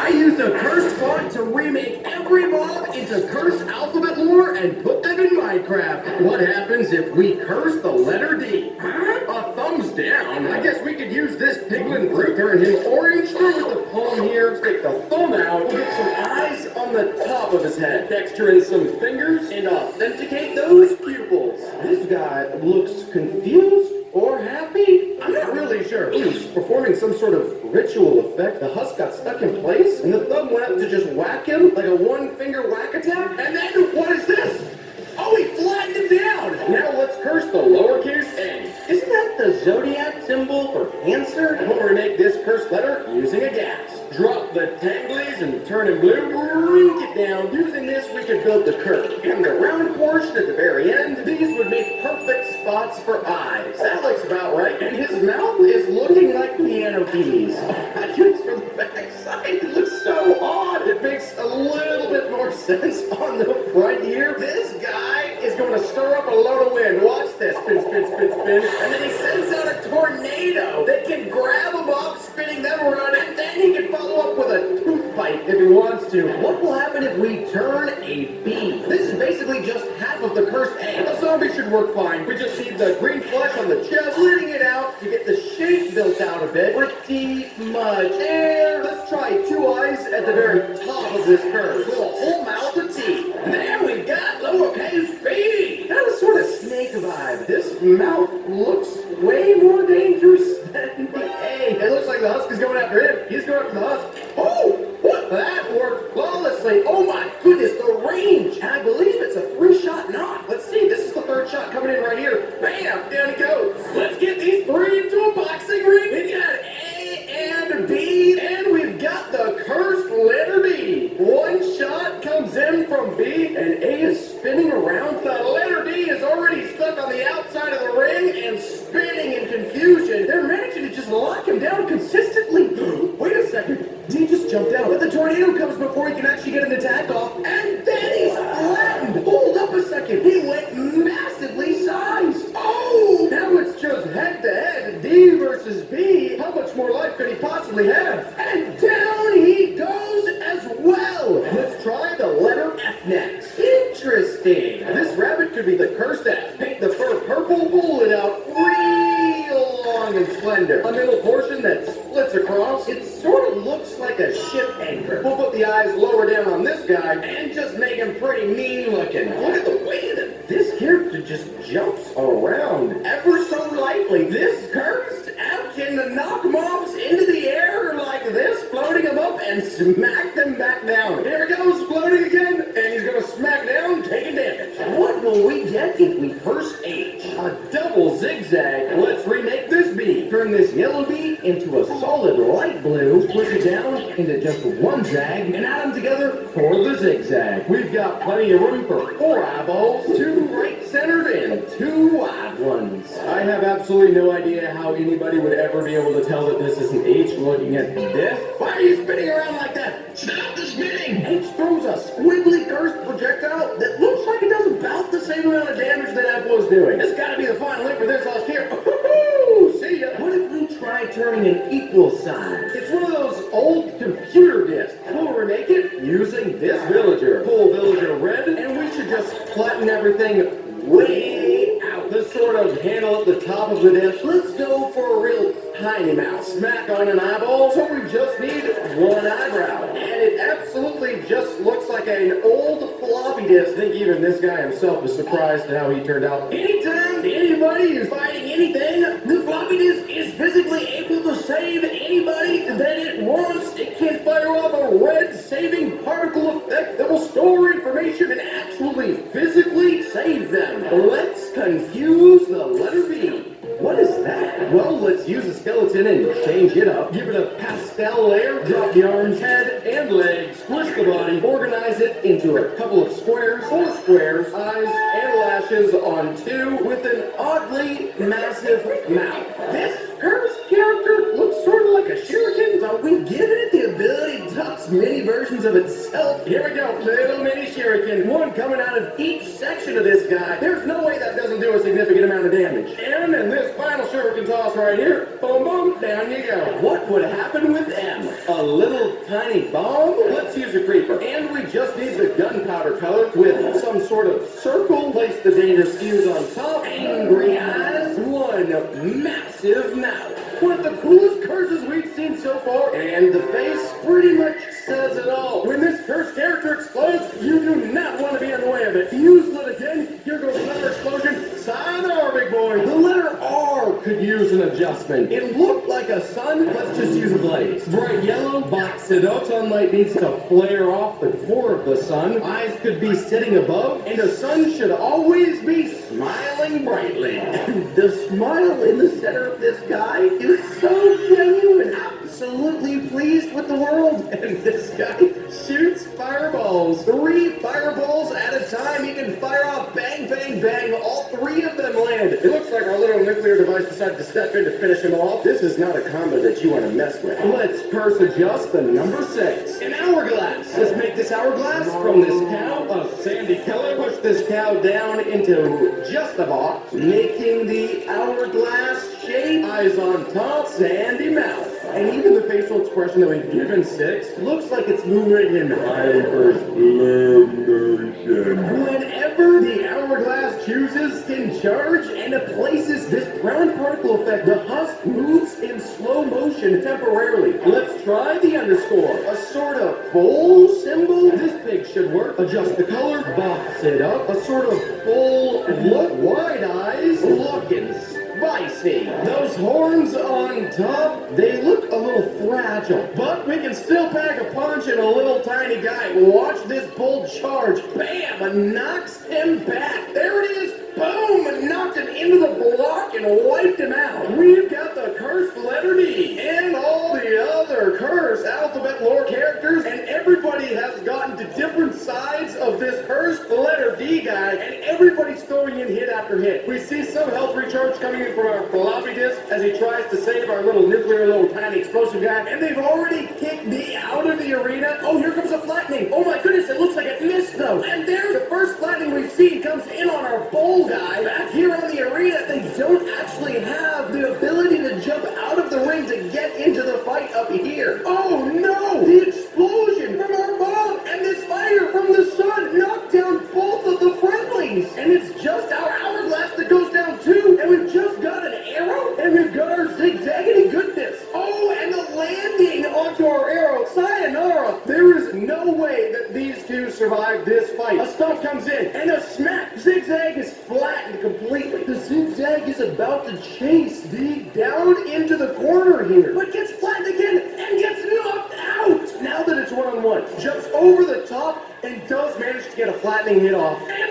I used a cursed font to remake every mob into cursed alphabet lore and put them in Minecraft. What happens if we curse the letter D? A thumbs down? I guess we could use this piglin brute, turn him orange, through with the palm here, stick the thumb out, we'll get some eyes on the top of his head, texture in some fingers, and authenticate those pupils. This guy looks confused or happy? I'm not really sure. He's performing some sort of ritual effect. The husk got stuck in place, and the thumb went up to just whack him like a one-finger whack attack. And then, what is this? Oh, he flattened him down! Now let's curse the lowercase a. Isn't that the zodiac symbol for Cancer? We'll remake this cursed letter using a gas. Drop the tanglies and turn him blue, rink it down. Using this, we could build the curve. And the round portion at the very end, these would make perfect spots for eyes. That looks about right. And his mouth is looking like piano keys. Just for the backside, it looks so odd. It makes a little bit more sense on the front here. This guy is going to stir up a load of wind. Watch this. Spin, spin, spin, spin. And then he sends out a tornado that can grab him up, spinning them around, and then he can follow up with a tooth bite if he wants to. What will happen if we turn a B? This is basically just half of the cursed A. The zombie should work fine. We just need the green flesh on the chest, splitting it out to get the shape built out a bit. Pretty much. There. Let's try two eyes at the very top of this curve with a whole mouth of teeth. There we got lowercase b. That was sort of snake vibe. This mouth looks way more dangerous than the A. It looks like the husk is going after him. He's going after the husk. Oh, what? That worked flawlessly. Oh my goodness, the range. And I believe it's a 3-shot knot. Let's see. This is the third shot coming in right here. Bam, down he goes. Let's get these three into a boxing ring. We got A and B, and we've got the cursed letter B. One shot comes in from B, and A is spinning around. The letter D is already stuck on the outside of the ring and spinning in confusion. They're managing to just lock him down consistently. Wait a second. D just jumped out, but the tornado comes before he can actually get an attack off, and then he's flattened. Hold up a second. He went massively sized. Oh, now it's just head-to-head. D versus B. How much more life could he possibly have? And down he goes as well. Let's try the letter F next. Interesting. This rabbit could be the cursed F. Paint the fur purple, pull it out real long and slender. A middle portion that splits across. It sort of looks like a ship anchor. We'll put the eyes lower down on this guy and just make him pretty mean looking. Look at the way that this character just jumps around ever so lightly. This cursed F can knock mobs into the air like this, floating them up and smack them back down. Here he goes, floating again, and he's gonna smack down, taking damage. What will we get if we curse H? A double zigzag. Let's remake this B. Turn this yellow B into a solid light blue, push it down into just one zag, and add them together for the zigzag. We've got plenty of room for 4 eyeballs, 2 right-centered and 2 wide ones. I have absolutely no idea how anybody would ever be able to tell that this is an H looking at this. Why are you spinning around like that? Stop the spinning! H throws a squiggly cursed projectile that looks like it does about the same amount of damage that F was doing. It's gotta be the final hit for this last here. See ya! What if we try turning an equal sign? It's one of those old computer discs. We'll remake it using this villager. Pull villager red, and we should just flatten everything way out. The sort of handle at the top of the disc. Let's go for a real tiny mouse. Smack on an eyeball, so we just need one eyebrow. And it absolutely just looks like an old floppy disk. I think even this guy himself is surprised at how he turned out. Anytime anybody is fighting anything, the floppy disk is physically able to save anybody that it wants. It can fire off a red saving particle effect that will store information and actually physically save them. Let's confuse the letter B. What is that? Well, let's use a skeleton and change it up. Give it a pastel layer, drop the arms, head, and legs, squish the body, organize it into a couple of squares, 4 squares, eyes, and lashes on 2 with an oddly massive mouth. This cursed character looks sort of like a shuriken, so we've given it the ability to toss many versions of itself. Here we go, little mini shuriken. One coming out of each section of this guy. There's no way that doesn't do a significant amount of damage. And in this final shuriken toss right here, boom, boom, down you go. What would happen with M? A little tiny bomb? Let's use a creeper. And we just need the gunpowder color with some sort of circle. Place the dangerous fuse on top. Angry eyes. One massive mouth. One of the coolest curses we've seen so far, and the face pretty much says it all. When this cursed character explodes, you do not want to be in the way of it. Use it again. Here goes another explosion. Sayonara, big boy. The letter R could use an adjustment. It looked like a sun. Let's just use a blaze. Bright yellow, box it up. Sunlight needs to flare off the core of the sun. Eyes could be sitting above, and the sun should always be smiling brightly. The smile in the center of this guy is so genuine, absolutely pleased with the world. And this guy shoots fireballs. 3 fireballs at a time. He can fire off bang, bang, bang. All 3 of them land. It looks like our little nuclear device decided to step in to finish him off. This is not a combo that you want to mess with. Let's curse adjust the number 6. An hourglass. Let's make this hourglass from this cow of sandy color. Push this cow down into just a box, making the hourglass shape. Eyes on top, sandy mouth. And even the facial expression that we've given 6 looks like it's moving in hyper slow motion. Whenever the hourglass chooses can charge and it places this brown particle effect, the husk moves in slow motion temporarily. Let's try the underscore. A sort of full symbol. This pig should work. Adjust the color, box it up. A sort of full look. Wide eyes, looking spicy. Those horns on top, they look a little fragile, but we can still pack a punch in a little tiny guy. Watch this bull charge. Bam! Knocks him back. There it is. Boom! Knocked him into the block and wiped him out. We've got the cursed letter D and all the other cursed alphabet lore characters, and everybody has gotten to different sides of this cursed letter D guy, and everybody's throwing in hit after hit. We see some health recharge coming in from our floppy disk as he tries to save our little nuclear, little tiny explosive guy, and they've already kicked D out of the arena. Oh, here comes a flattening. Oh my goodness, it looks like it missed though. And there's the first flattening we've seen comes in on our bowl guy. Back here on the arena, they don't actually have the ability to jump out of the ring to get into the fight up here. Oh no! The explosion from our bomb and this fire from the sun knocked down both of the friendlies. And it's just our hourglass that goes down too. And we've just got an arrow and we've got our zigzaggity goodness. Oh, and the landing onto our arrow. Sayonara. There is no way that these two survive this fight. A stomp comes in and a smack. Zigzag is flattened completely. The zigzag is about to chase D down into the corner here, but gets flattened again and gets knocked out. Now that it's one-on-one, jumps over the top and does manage to get a flattening hit off. And